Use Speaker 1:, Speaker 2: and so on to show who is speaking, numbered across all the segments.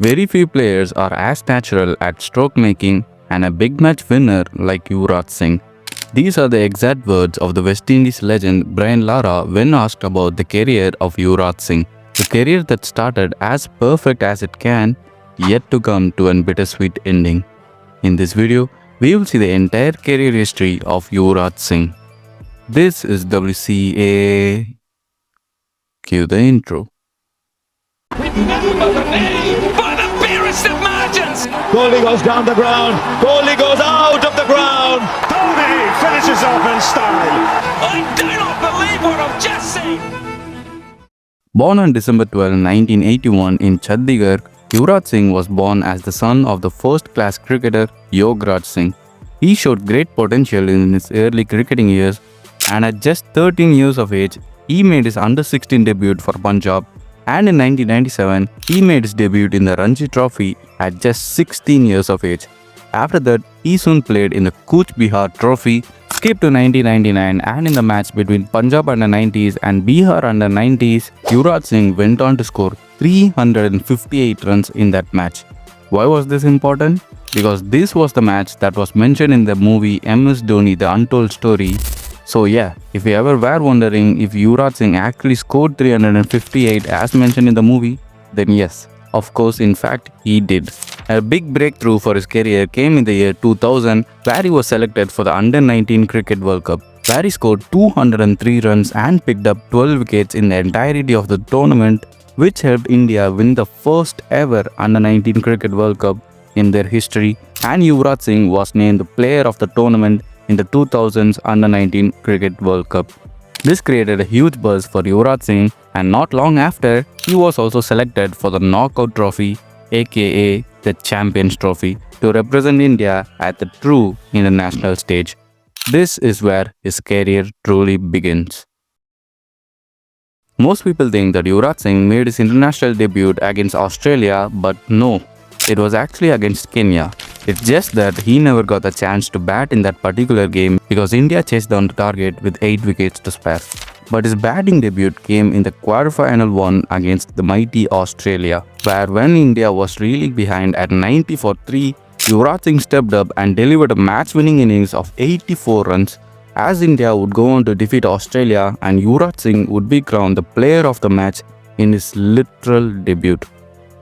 Speaker 1: Very few players are as natural at stroke making and a big match winner like Yuvraj Singh. These are the exact words of the West Indies legend Brian Lara when asked about the career of Yuvraj Singh. The career that started as perfect as it can, yet to come to a bittersweet ending. In this video, we will see the entire career history of Yuvraj Singh. This is WCA. Cue the intro.
Speaker 2: Remember the name by the barest of margins.
Speaker 3: Kohli goes down the ground. Kohli goes out of the ground.
Speaker 4: Dhoni finishes off in style.
Speaker 2: I do not believe what I've just seen.
Speaker 1: Born on December 12, 1981 in Chandigarh, Yuvraj Singh was born as the son of the first-class cricketer Yuvraj Singh. He showed great potential in his early cricketing years, and at just 13 years of age, he made his under-16 debut for Punjab, and in 1997, he made his debut in the Ranji Trophy at just 16 years of age. After that, he soon played in the Cooch Behar Trophy, skipped to 1999, and in the match between Punjab under-90s and Bihar under-90s, Yuvraj Singh went on to score 358 runs in that match. Why was this important? Because this was the match that was mentioned in the movie MS Dhoni The Untold Story. So yeah, if you ever were wondering if Yuvraj Singh actually scored 358 as mentioned in the movie, then yes, of course, in fact, he did. A big breakthrough for his career came in the year 2000, where he was selected for the Under-19 Cricket World Cup, where he scored 203 runs and picked up 12 wickets in the entirety of the tournament, which helped India win the first ever Under-19 Cricket World Cup in their history, and Yuvraj Singh was named the player of the tournament in the 2000s Under-19 Cricket World Cup. This created a huge buzz for Yuvraj Singh, and not long after, he was also selected for the Knockout Trophy, aka the Champions Trophy, to represent India at the true international stage. This is where his career truly begins. Most people think that Yuvraj Singh made his international debut against Australia, but no, it was actually against Kenya. It's just that he never got the chance to bat in that particular game because India chased down the target with 8 wickets to spare. But his batting debut came in the quarterfinal one against the mighty Australia, where when India was really behind at 90 for 3, Yuvraj Singh stepped up and delivered a match-winning innings of 84 runs, as India would go on to defeat Australia and Yuvraj Singh would be crowned the player of the match in his literal debut.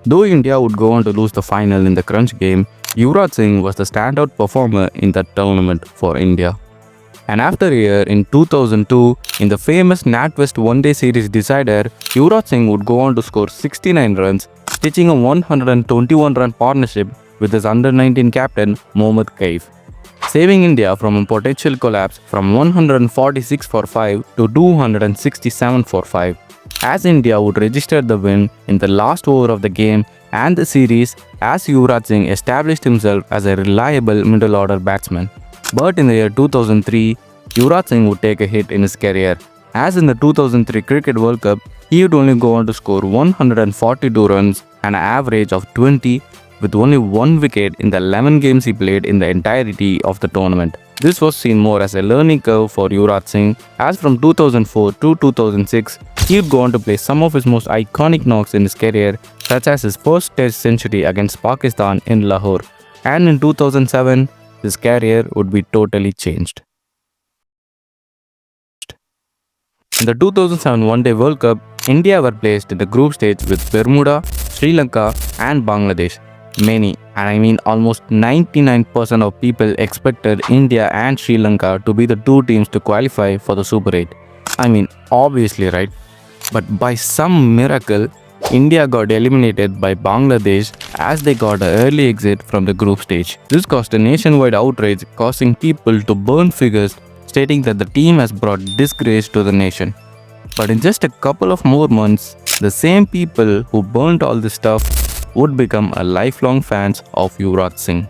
Speaker 1: Though India would go on to lose the final in the crunch game, Yuvraj Singh was the standout performer in that tournament for India. And after a year in 2002, in the famous NatWest One-Day Series decider, Yuvraj Singh would go on to score 69 runs, stitching a 121-run partnership with his under-19 captain Mohammad Kaif, saving India from a potential collapse from 146 for 5 to 267 for 5. As India would register the win in the last over of the game and the series, as Yuvraj Singh established himself as a reliable middle-order batsman. But in the year 2003, Yuvraj Singh would take a hit in his career, as in the 2003 Cricket World Cup, he would only go on to score 142 runs and an average of 20 with only 1 wicket in the 11 games he played in the entirety of the tournament. This was seen more as a learning curve for Yuvraj Singh, as from 2004 to 2006, he would go on to play some of his most iconic knocks in his career, such as his first Test century against Pakistan in Lahore, and in 2007, his career would be totally changed. In the 2007 One-Day World Cup, India were placed in the group stage with Bermuda, Sri Lanka and Bangladesh. Many, and I mean almost 99% of people expected India and Sri Lanka to be the two teams to qualify for the Super 8. I mean, obviously, right? But by some miracle, India got eliminated by Bangladesh as they got an early exit from the group stage. This caused a nationwide outrage, causing people to burn figures stating that the team has brought disgrace to the nation. But in just a couple of more months, the same people who burnt all this stuff would become a lifelong fans of Yuvraj Singh.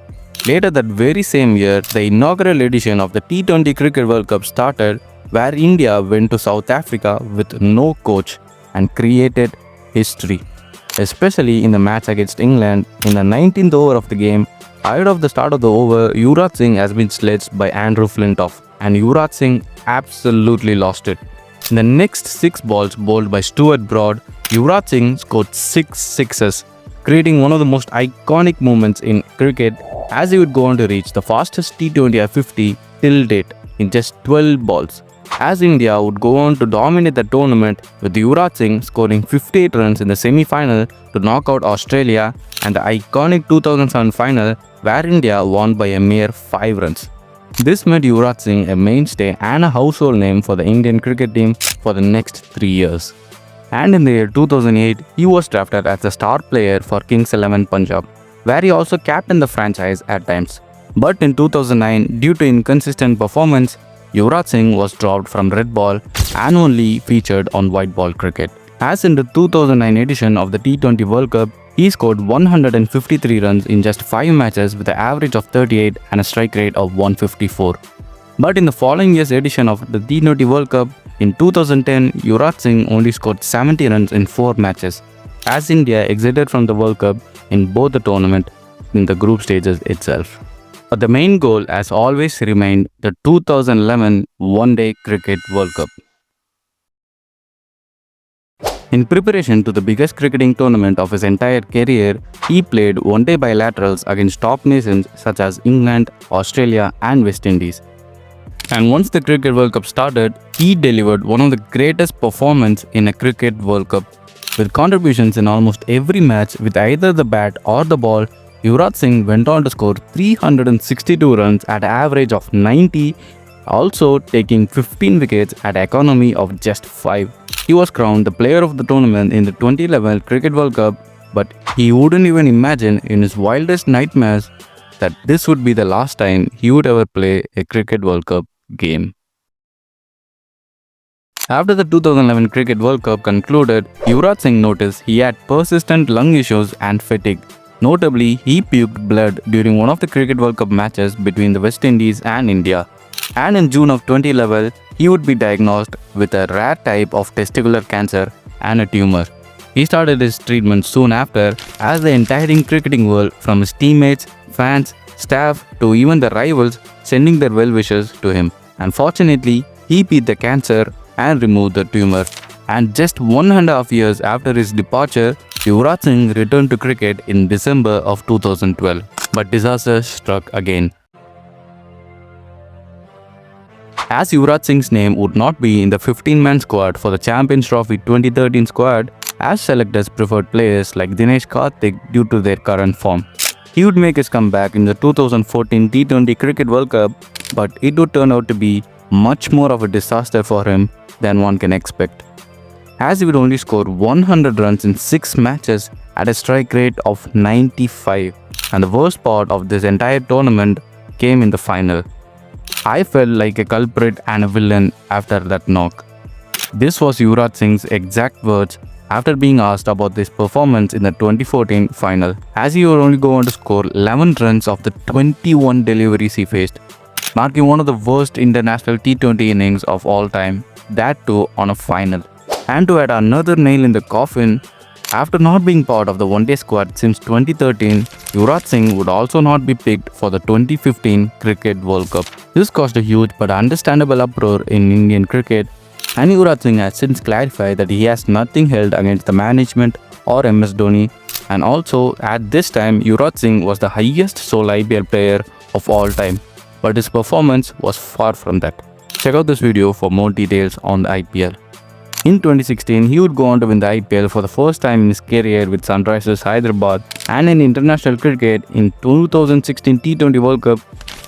Speaker 1: Later that very same year, the inaugural edition of the T20 Cricket World Cup started, where India went to South Africa with no coach and created history, especially in the match against England. In the 19th over of the game, ahead of the start of the over, Yuvraj Singh has been sledged by Andrew Flintoff, and Yuvraj Singh absolutely lost it. In the next 6 balls bowled by Stuart Broad, Yuvraj Singh scored 6 sixes, creating one of the most iconic moments in cricket as he would go on to reach the fastest T20 50 till date in just 12 balls. As India would go on to dominate the tournament with Yuvraj Singh scoring 58 runs in the semi-final to knock out Australia and the iconic 2007 final where India won by a mere 5 runs. This made Yuvraj Singh a mainstay and a household name for the Indian cricket team for the next 3 years. And in the year 2008, he was drafted as a star player for Kings 11 Punjab, where he also captained the franchise at times. But in 2009, due to inconsistent performance, Yuvraj Singh was dropped from red ball and only featured on white ball cricket. As in the 2009 edition of the T20 World Cup, he scored 153 runs in just 5 matches with an average of 38 and a strike rate of 154. But in the following year's edition of the T20 World Cup, in 2010, Yuvraj Singh only scored 70 runs in 4 matches, as India exited from the World Cup in both the tournament in the group stages itself. But the main goal has always remained the 2011 One-Day Cricket World Cup. In preparation to the biggest cricketing tournament of his entire career, he played one-day bilaterals against top nations such as England, Australia and West Indies. And once the Cricket World Cup started, he delivered one of the greatest performances in a Cricket World Cup. With contributions in almost every match with either the bat or the ball, Yuvraj Singh went on to score 362 runs at an average of 90, also taking 15 wickets at an economy of just 5. He was crowned the player of the tournament in the 2011 Cricket World Cup, but he wouldn't even imagine in his wildest nightmares that this would be the last time he would ever play a Cricket World Cup game. After the 2011 Cricket World Cup concluded, Yuvraj Singh noticed he had persistent lung issues and fatigue. Notably, he puked blood during one of the Cricket World Cup matches between the West Indies and India. And in June of 2011, he would be diagnosed with a rare type of testicular cancer and a tumor. He started his treatment soon after, as the entire cricketing world, from his teammates, fans, staff to even the rivals, sending their well wishes to him. Unfortunately, he beat the cancer and removed the tumor. And just 1.5 years after his departure, Yuvraj Singh returned to cricket in December of 2012. But disaster struck again. As Yuvraj Singh's name would not be in the 15-man squad for the Champions Trophy 2013 squad, as selectors preferred players like Dinesh Karthik due to their current form. He would make his comeback in the 2014 T20 Cricket World Cup, but it would turn out to be much more of a disaster for him than one can expect, as he would only score 100 runs in 6 matches at a strike rate of 95. And the worst part of this entire tournament came in the final. I felt like a culprit and a villain after that knock. This was Yuvraj Singh's exact words after being asked about this performance in the 2014 final, as he would only go on to score 11 runs of the 21 deliveries he faced, marking one of the worst international T20 innings of all time, that too on a final. And to add another nail in the coffin, after not being part of the one-day squad since 2013, Yuvraj Singh would also not be picked for the 2015 Cricket World Cup. This caused a huge but understandable uproar in Indian cricket, and Yuvraj Singh has since clarified that he has nothing held against the management or MS Dhoni, and also at this time Yuvraj Singh was the highest sole IPL player of all time, but his performance was far from that. Check out this video for more details on the IPL. In 2016, he would go on to win the IPL for the first time in his career with Sunrisers Hyderabad, and in international cricket in 2016 T20 World Cup,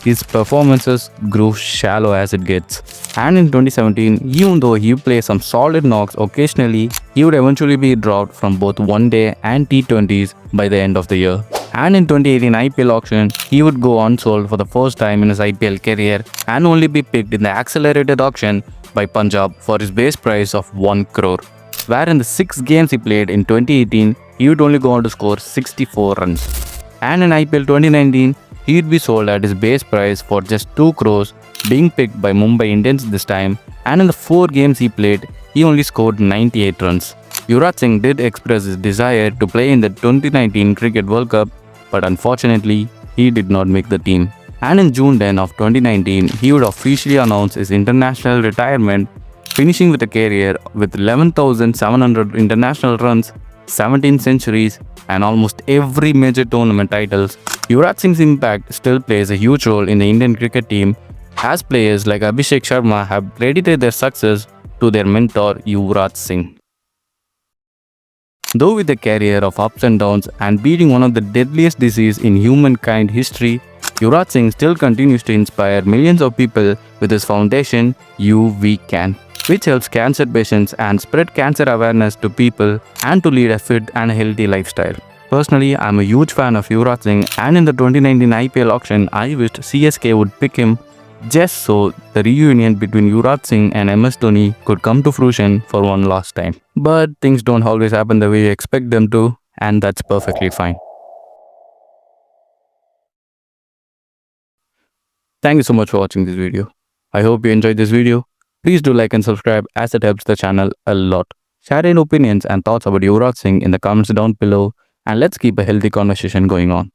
Speaker 1: his performances grew shallow as it gets. And in 2017, even though he played some solid knocks occasionally, he would eventually be dropped from both one-day and T20s by the end of the year. And in 2018 IPL auction, he would go unsold for the first time in his IPL career and only be picked in the accelerated auction by Punjab for his base price of 1 crore, where in the 6 games he played in 2018, he would only go on to score 64 runs. And in IPL 2019, he would be sold at his base price for just 2 crores, being picked by Mumbai Indians this time, and in the 4 games he played, he only scored 98 runs. Yuvraj Singh did express his desire to play in the 2019 Cricket World Cup, but unfortunately, he did not make the team. And in June 10 of 2019, he would officially announce his international retirement, finishing with a career with 11,700 international runs 17 centuries, and almost every major tournament titles, Yuvraj Singh's impact still plays a huge role in the Indian cricket team, as players like Abhishek Sharma have credited their success to their mentor Yuvraj Singh. Though with a career of ups and downs and beating one of the deadliest diseases in humankind history, Yuvraj Singh still continues to inspire millions of people with his foundation UVCAN, which helps cancer patients and spread cancer awareness to people and to lead a fit and healthy lifestyle. Personally, I'm a huge fan of Yuvraj Singh, and in the 2019 IPL auction, I wished CSK would pick him just so the reunion between Yuvraj Singh and MS Dhoni could come to fruition for one last time. But things don't always happen the way you expect them to, and that's perfectly fine. Thank you so much for watching this video. I hope you enjoyed this video. Please do like and subscribe, as it helps the channel a lot. Share your opinions and thoughts about Yuvraj Singh in the comments down below, and let's keep a healthy conversation going on.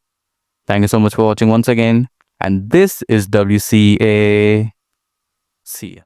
Speaker 1: Thank you so much for watching once again, and this is WCA. See ya.